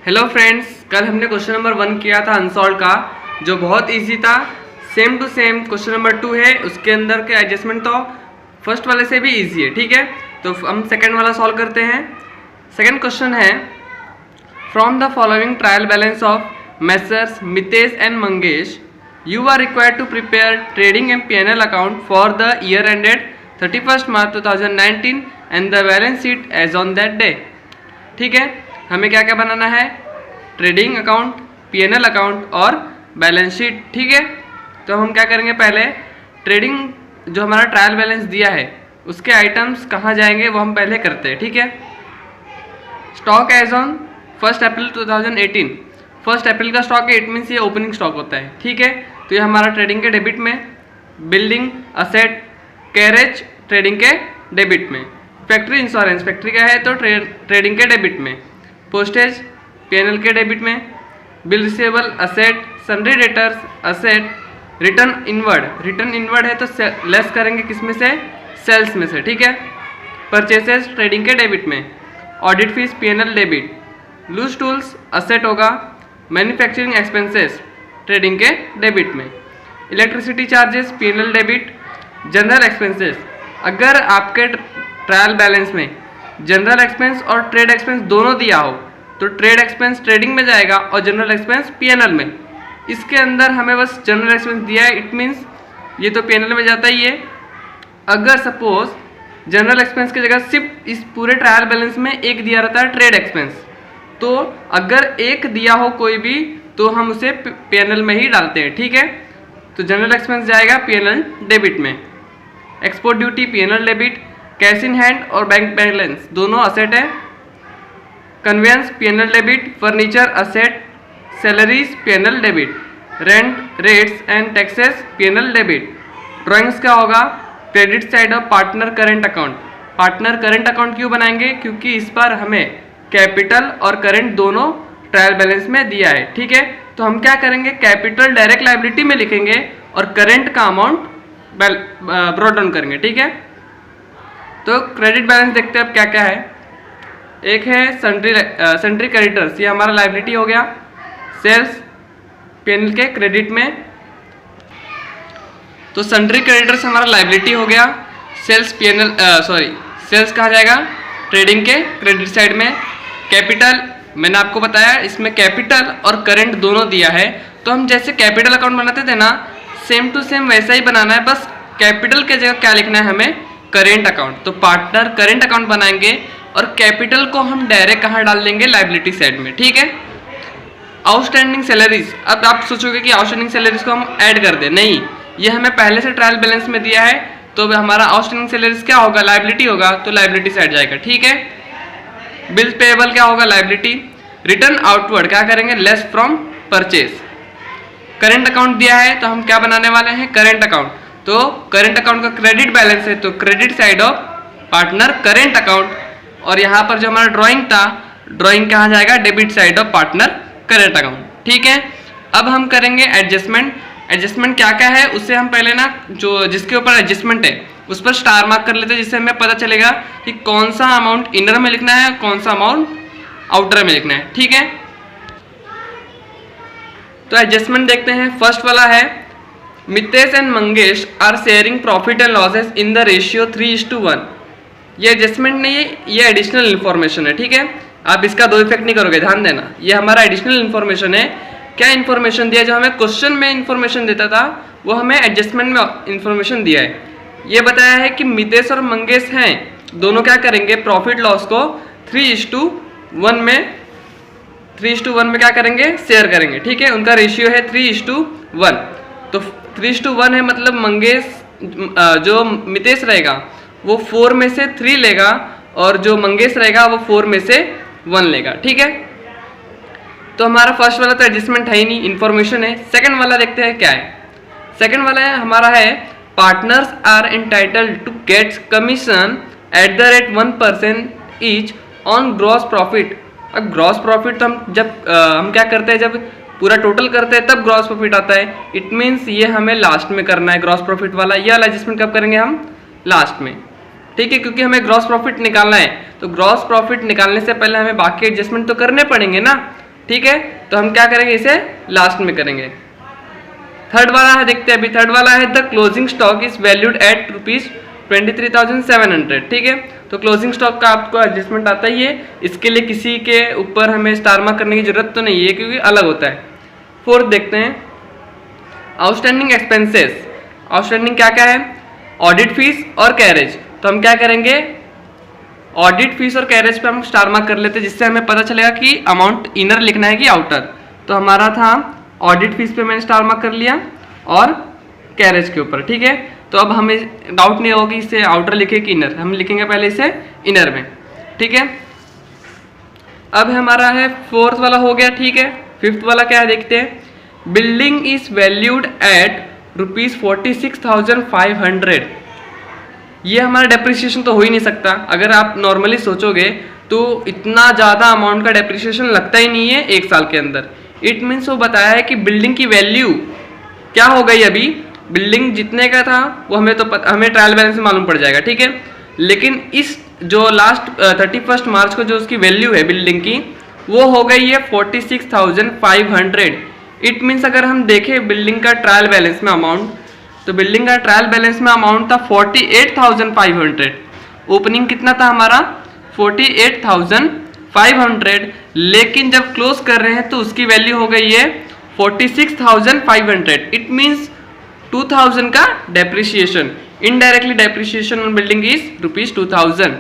Hello friends, कल हमने question number 1 किया था अनसॉल्व का, जो बहुत इजी था। Same to same question number 2 है, उसके अंदर के एडजस्टमेंट तो फर्स्ट वाले से भी इजी है। ठीक है, तो हम सेकंड वाला सॉल्व करते हैं। सेकंड क्वेश्चन है, from the following trial balance of Messrs Mitesh and Mangesh you are required to prepare trading and P&L account for the year ended 31 March 2019 and the balance sheet as on that day. ठीक है, हमें क्या क्या बनाना है? Trading account, P&L account और balance sheet. ठीक है, तो हम क्या करेंगे, पहले ट्रेडिंग जो हमारा ट्रायल बैलेंस दिया है उसके आइटम्स कहाँ जाएंगे वो हम पहले करते हैं। ठीक है, स्टॉक एज ऑन 1 अप्रैल 2018, 1 अप्रैल का स्टॉक है, इट मीन्स ये ओपनिंग स्टॉक होता है। ठीक है, तो ये हमारा ट्रेडिंग के डेबिट में, बिल्डिंग असेट कैरेज ट्रेडिंग के डेबिट में, फैक्ट्री इंश्योरेंस फैक्ट्री का है तो ट्रेडिंग के डेबिट में, पोस्टेज P&L के डेबिट में, bill receivable asset, sundry debtors asset, return inward है तो लेस करेंगे किस में से? सेल्स में से। ठीक है, परचेसेस ट्रेडिंग के डेबिट में, audit fees P&L debit, loose tools asset होगा, मैन्युफैक्चरिंग एक्सपेंसेस ट्रेडिंग के डेबिट में, electricity charges P&L debit, general expenses. अगर आपके ट्रायल बैलेंस में जनरल एक्सपेंस और ट्रेड एक्सपेंस दोनों दिया हो तो ट्रेड एक्सपेंस ट्रेडिंग में जाएगा और जनरल एक्सपेंस P&L में। इसके अंदर हमें बस जनरल एक्सपेंस दिया है, इट मीन्स ये तो P&L में जाता ही है। अगर सपोज जनरल एक्सपेंस की जगह सिर्फ इस पूरे ट्रायल बैलेंस में एक दिया रहता है ट्रेड एक्सपेंस, तो अगर एक दिया हो कोई भी तो हम उसे P&L में ही डालते हैं। ठीक है, तो जनरल एक्सपेंस जाएगा P&L डेबिट में, export duty P&L debit, cash in hand और बैंक बैलेंस दोनों असेट है, conveyance P&L debit, furniture asset, salaries P&L debit, rent rates and taxes P&L debit. Drawings क्या होगा? Credit side of partner current account. Partner current account क्यों बनाएंगे? क्योंकि इस पर हमें कैपिटल और करेंट दोनों ट्रायल बैलेंस में दिया है। ठीक है, तो हम क्या करेंगे, कैपिटल डायरेक्ट लायबिलिटी में लिखेंगे और करेंट का अमाउंट ब्रॉट डाउन करेंगे। ठीक है, तो क्रेडिट बैलेंस देखते हैं अब क्या क्या है। एक है सन्ड्री क्रेडिटर्स, ये हमारा लायबिलिटी हो गया, सेल्स P&L के क्रेडिट में, तो सन्ड्री क्रेडिटर्स हमारा लायबिलिटी हो गया, सेल्स सेल्स कहाँ जाएगा? ट्रेडिंग के क्रेडिट साइड में। कैपिटल मैंने आपको बताया इसमें कैपिटल और करंट दोनों दिया है, तो हम जैसे कैपिटल अकाउंट बनाते थे ना, सेम टू सेम वैसा ही बनाना है, बस कैपिटल के जगह क्या लिखना है हमें? Current account. तो पार्टनर करेंट अकाउंट बनाएंगे और कैपिटल को हम डायरेक्ट कहाँ डाल देंगे? लायबिलिटी साइड में। ठीक है, आउटस्टैंडिंग सैलरीज। अब आप सोचोगे कि आउटस्टैंडिंग सैलरीज को हम ऐड कर दें, नहीं, ये हमें पहले से ट्रायल बैलेंस में दिया है, तो हमारा आउटस्टैंडिंग सैलरीज क्या होगा? लायबिलिटी होगा, तो लायबिलिटी साइड जाएगा। ठीक है, बिल्स पेएबल क्या होगा? लायबिलिटी। रिटर्न आउटवर्ड क्या करेंगे? Less from purchase. Current account दिया है तो हम क्या बनाने वाले हैं? Current account. तो करेंट अकाउंट का क्रेडिट बैलेंस है तो credit side of partner current account, और यहाँ पर जो हमारा ड्राइंग था, ड्राइंग कहाँ जाएगा? Debit side of partner current account. ठीक है, अब हम करेंगे एडजस्टमेंट। एडजस्टमेंट क्या क्या है उससे हम पहले ना, जो जिसके ऊपर एडजस्टमेंट है उस पर स्टार मार्क कर लेते हैं, जिससे हमें पता चलेगा कि कौन सा अमाउंट इनर में लिखना है, कौन सा अमाउंट आउटर में लिखना है। ठीक है, तो एडजस्टमेंट देखते हैं। फर्स्ट वाला है, Mitesh and Mangesh are sharing profit and losses in the ratio 3:1। ये एडजस्टमेंट नहीं है, ये एडिशनल इन्फॉर्मेशन है। ठीक है, आप इसका दो इफेक्ट नहीं करोगे, ध्यान देना, ये हमारा एडिशनल इन्फॉर्मेशन है। क्या इन्फॉर्मेशन दिया? जो हमें क्वेश्चन में इन्फॉर्मेशन देता था वो हमें एडजस्टमेंट में इन्फॉर्मेशन दिया है। ये बताया है कि मितेश और मंगेश हैं, दोनों क्या करेंगे? प्रॉफिट लॉस को 3:1 में क्या करेंगे? शेयर करेंगे। ठीक है, उनका रेशियो है 3:1, तो 3:1 है, मतलब मंगेश जो मितेश रहेगा वो 4 में से 3 लेगा और जो मंगेश रहेगा वो 4 में से 1 लेगा। ठीक है, तो हमारा फर्स्ट वाला तो एडजस्टमेंट है ही नहीं, इन्फॉर्मेशन है। सेकंड वाला देखते हैं क्या है। सेकंड वाला है हमारा है, partners are entitled to get commission at the rate 1% each on gross profit. अब ग्रॉस प्रॉफिट तो हम हम क्या करते हैं, जब पूरा टोटल करते हैं तब ग्रॉस प्रॉफिट आता है, इट मीन्स ये हमें लास्ट में करना है ग्रॉस प्रॉफिट वाला। ये वाला एडजस्टमेंट कब करेंगे? हम लास्ट में। ठीक है, क्योंकि हमें ग्रॉस प्रॉफिट निकालना है, तो ग्रॉस प्रॉफिट निकालने से पहले हमें बाकी एडजस्टमेंट तो करने पड़ेंगे ना, ठीक है, तो हम क्या करेंगे, इसे लास्ट में करेंगे। थर्ड वाला है, देखते हैं अभी। थर्ड वाला है the closing stock is valued at ₹23,700। ठीक है, तो क्लोजिंग स्टॉक का आपको एडजस्टमेंट आता ही है, इसके लिए किसी के ऊपर हमें स्टार मार्क करने की जरूरत तो नहीं है क्योंकि अलग होता है। फोर्थ देखते हैं आउटस्टैंडिंग एक्सपेंसेस। आउटस्टैंडिंग क्या क्या है, ऑडिट फीस और कैरेज। तो हम क्या करेंगे, ऑडिट फीस और कैरेज पे हम स्टार मार्क कर लेते हैं, जिससे हमें पता चलेगा कि अमाउंट इनर लिखना है कि आउटर। तो हमारा था ऑडिट फीस पे मैंने स्टार मार्क कर लिया और कैरेज के ऊपर। ठीक है, तो अब हमें डाउट नहीं होगी इसे आउटर लिखे कि इनर, हम लिखेंगे पहले इसे इनर में। ठीक है, अब हमारा है फोर्थ वाला हो गया। ठीक है, फिफ्थ वाला क्या है देखते हैं। Building is valued at ₹46,500। ये हमारा डेप्रिसिएशन तो हो ही नहीं सकता। अगर आप नॉर्मली सोचोगे तो इतना ज़्यादा अमाउंट का डेप्रिसिएशन लगता ही नहीं है एक साल के अंदर। इट मीन्स वो बताया है कि बिल्डिंग की वैल्यू क्या हो गई, अभी बिल्डिंग जितने का था वो हमें ट्रायल बैलेंस में मालूम पड़ जाएगा। ठीक है, लेकिन इस जो लास्ट 31 मार्च को जो उसकी वैल्यू है बिल्डिंग की, वो हो गई है 46,500। इट मीन्स अगर हम देखें बिल्डिंग का ट्रायल बैलेंस में अमाउंट, तो बिल्डिंग का ट्रायल बैलेंस में अमाउंट था 48,500। ओपनिंग कितना था हमारा 48,500, लेकिन जब क्लोज कर रहे हैं तो उसकी वैल्यू हो गई है 46,500। इट मीन्स 2000 का depreciation, indirectly depreciation on building is ₹2000।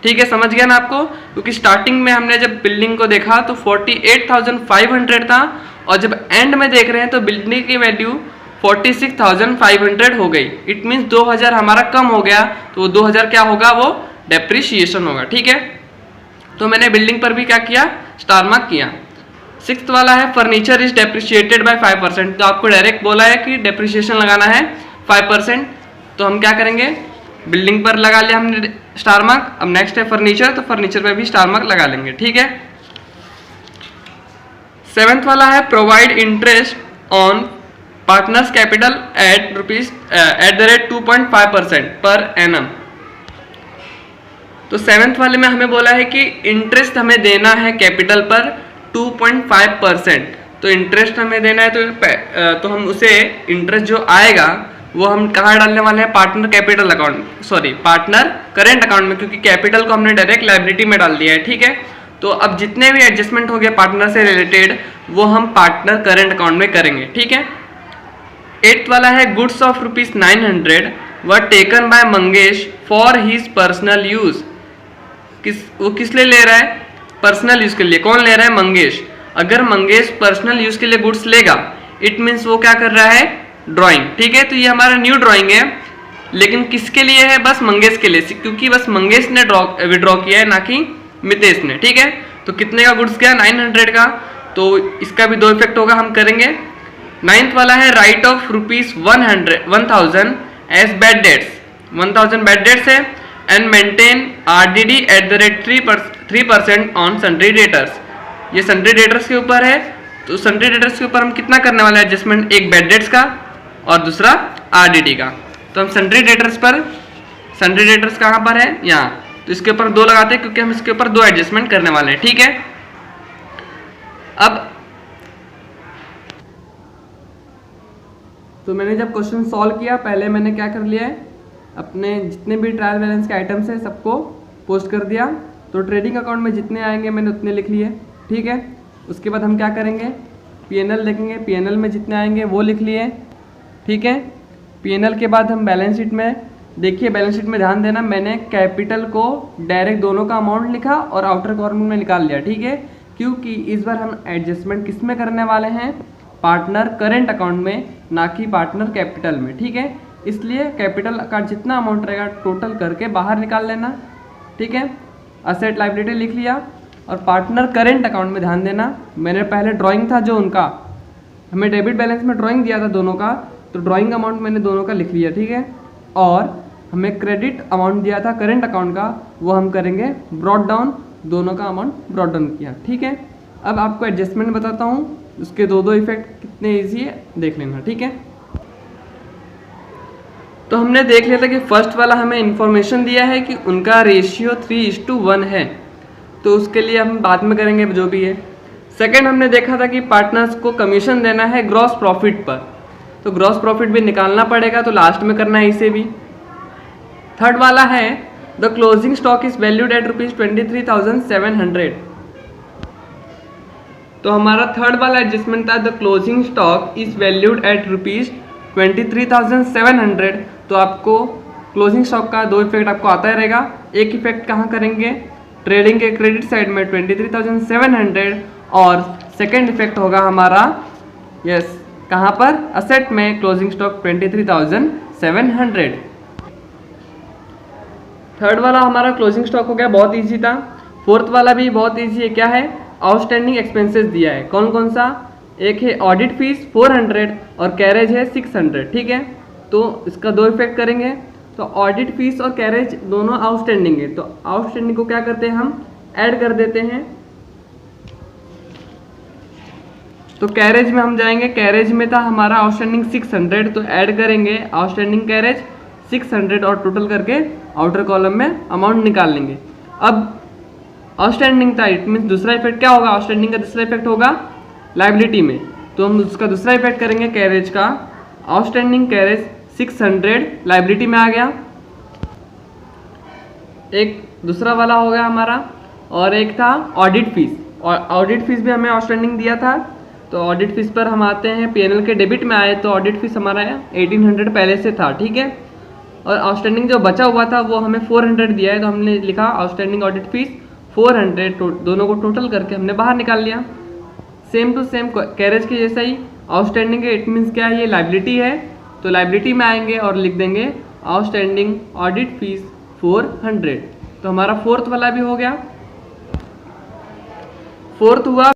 ठीक है, समझ गया ना आपको, क्योंकि स्टार्टिंग में हमने जब बिल्डिंग को देखा तो 48,500 था, और जब एंड में देख रहे हैं तो बिल्डिंग की वैल्यू 46,500 हो गई। इट मीन्स 2000 हमारा कम हो गया, तो वो 2000 क्या होगा, वो डेप्रिसिएशन होगा। ठीक है, तो मैंने बिल्डिंग पर भी क्या किया, स्टार मार्क किया। सिक्स्थ वाला है फर्नीचर इज डेप्रिशिएटेड बाय 5%। तो आपको डायरेक्ट बोला है कि डेप्रिसिएशन लगाना है 5%, तो हम क्या करेंगे, बिल्डिंग पर लगा लिया हमने स्टार मार्क। अब नेक्स्ट है फर्नीचर, तो फर्नीचर पर भी स्टार मार्क लगा लेंगे। ठीक है, सेवेंथ वाला है provide interest on partners capital eight ₹2.5% per annum. तो सेवेंथ वाले में हमें बोला है कि इंटरेस्ट हमें देना है कैपिटल पर 2.5%। तो इंटरेस्ट हमें देना है, तो हम उसे इंटरेस्ट जो आएगा वो हम कहाँ डालने वाले हैं, partner capital account, sorry partner current account में, क्योंकि कैपिटल को हमने डायरेक्ट लायबिलिटी में डाल दिया है। ठीक है, तो अब जितने भी एडजस्टमेंट हो गए पार्टनर से रिलेटेड वो हम पार्टनर करेंट अकाउंट में करेंगे। ठीक है, एट्थ वाला है goods of ₹900 were taken by Mangesh for his personal use. वो किस लिए ले रहा है, पर्सनल यूज के लिए। कौन ले रहा है, मंगेश। अगर मंगेश पर्सनल यूज के लिए गुड्स लेगा, इट मीन्स वो क्या कर रहा है, ड्राइंग। ठीक है, तो ये हमारा न्यू ड्राइंग है, लेकिन किसके लिए है, बस मंगेश के लिए, क्योंकि बस मंगेश ने विड्रॉ किया है, ना कि मितेश ने। ठीक है, तो कितने का गुड्स गया, 900 का, तो इसका भी दो इफेक्ट होगा, हम करेंगे। नाइन्थ वाला है write off ₹1,000 as bad debts. 1000 bad debts है and maintain RDD at the rate 3% on sundry debtors. ये सन्ड्री डेटर्स के ऊपर है, तो सन्ड्री डेटर्स के ऊपर हम कितना करने वाले हैं एडजस्टमेंट, एक बैड डेट्स का और दूसरा RDD का। तो हम सन्ड्री डेटर्स कहाँ पर है, यहाँ, तो इसके ऊपर 2 लगाते हैं क्योंकि हम इसके ऊपर 2 एडजस्टमेंट करने वाले हैं। ठीक है, अब तो मैंने जब क्वेश्चन सॉल्व किया, पहले मैंने क्या कर लिया है, अपने जितने भी ट्रायल बैलेंस के आइटम्स हैं सबको पोस्ट कर दिया। तो ट्रेडिंग अकाउंट में जितने आएंगे मैंने उतने लिख लिए। ठीक है, उसके बाद हम क्या करेंगे, PNL देखेंगे, PNL में जितने आएंगे वो लिख लिए। ठीक है, PNL के बाद हम बैलेंस शीट में देखिए, बैलेंस शीट में ध्यान देना, मैंने कैपिटल को डायरेक्ट दोनों का अमाउंट लिखा और आउटर कॉर्नर में निकाल लिया। ठीक है, क्योंकि इस बार हम एडजस्टमेंट किस में करने वाले हैं, पार्टनर करेंट अकाउंट में, ना कि पार्टनर कैपिटल में। ठीक है, इसलिए कैपिटल का जितना अमाउंट रहेगा टोटल करके बाहर निकाल लेना। ठीक है, असेट लायबिलिटी लिख लिया, और पार्टनर करेंट अकाउंट में ध्यान देना, मैंने पहले ड्राइंग था जो उनका, हमें डेबिट बैलेंस में ड्राइंग दिया था दोनों का, तो ड्राइंग अमाउंट मैंने दोनों का लिख लिया। ठीक है, और हमें क्रेडिट अमाउंट दिया था करेंट अकाउंट का, वो हम करेंगे ब्रॉड डाउन, दोनों का अमाउंट ब्रॉड डाउन किया। ठीक है, अब आपको एडजस्टमेंट बताता हूँ, उसके 2 इफेक्ट कितने ईजी है देख लेना। ठीक है, तो हमने देख लिया था कि फर्स्ट वाला हमें इंफॉर्मेशन दिया है कि उनका रेशियो 3:1 है, तो उसके लिए हम बाद में करेंगे जो भी है। सेकंड हमने देखा था कि पार्टनर्स को कमीशन देना है ग्रॉस प्रॉफिट पर, तो ग्रॉस प्रॉफिट भी निकालना पड़ेगा, तो लास्ट में करना है इसे भी। थर्ड वाला है the closing stock is valued at ₹23,700। तो हमारा थर्ड वाला एडजस्टमेंट था the closing stock is valued at ₹23,700। तो आपको क्लोजिंग स्टॉक का दो इफेक्ट आपको आता ही रहेगा। एक इफेक्ट कहाँ करेंगे, ट्रेडिंग के क्रेडिट साइड में 23,700, और सेकेंड इफेक्ट होगा हमारा कहाँ पर, असेट में क्लोजिंग स्टॉक 23,700। थर्ड वाला हमारा क्लोजिंग स्टॉक हो गया, बहुत इजी था। फोर्थ वाला भी बहुत इजी है, क्या है, आउटस्टैंडिंग एक्सपेंसेस दिया है। कौन कौन सा, एक है ऑडिट फीस 400 और कैरेज है 600, ठीक है। तो इसका दो इफेक्ट करेंगे। तो ऑडिट फीस और कैरेज दोनों आउटस्टैंडिंग है, तो आउटस्टैंडिंग को क्या करते हैं, हम ऐड कर देते हैं। तो कैरेज में हम जाएंगे, कैरेज में था हमारा आउटस्टैंडिंग 600, तो ऐड करेंगे आउटस्टैंडिंग कैरेज 600 और टोटल करके आउटर कॉलम में अमाउंट निकाल लेंगे। अब आउटस्टैंडिंग था, इट मीन्स दूसरा इफेक्ट क्या होगा, आउटस्टैंडिंग का दूसरा इफेक्ट होगा लायबिलिटी में, तो हम उसका दूसरा इफेक्ट करेंगे कैरेज का। आउटस्टैंडिंग कैरेज 600 लायबिलिटी में आ गया। एक दूसरा वाला हो गया हमारा, और एक था ऑडिट फीस, और ऑडिट फीस भी हमें आउटस्टैंडिंग दिया था। तो ऑडिट फीस पर हम आते हैं, पीएनएल के डेबिट में आए, तो ऑडिट फीस हमारा 1800 पहले से था, ठीक है। और आउटस्टैंडिंग जो बचा हुआ था वो हमें 400 दिया है, तो हमने लिखा आउटस्टैंडिंग ऑडिट फीस 400, दोनों को टोटल करके हमने बाहर निकाल लिया। सेम टू सेम कैरेज के जैसा ही आउटस्टैंडिंग है, इट मीन्स क्या है, ये लायबिलिटी है, तो लायबिलिटी में आएंगे और लिख देंगे आउटस्टैंडिंग ऑडिट फीस 400। तो हमारा फोर्थ वाला भी हो गया। फोर्थ हुआ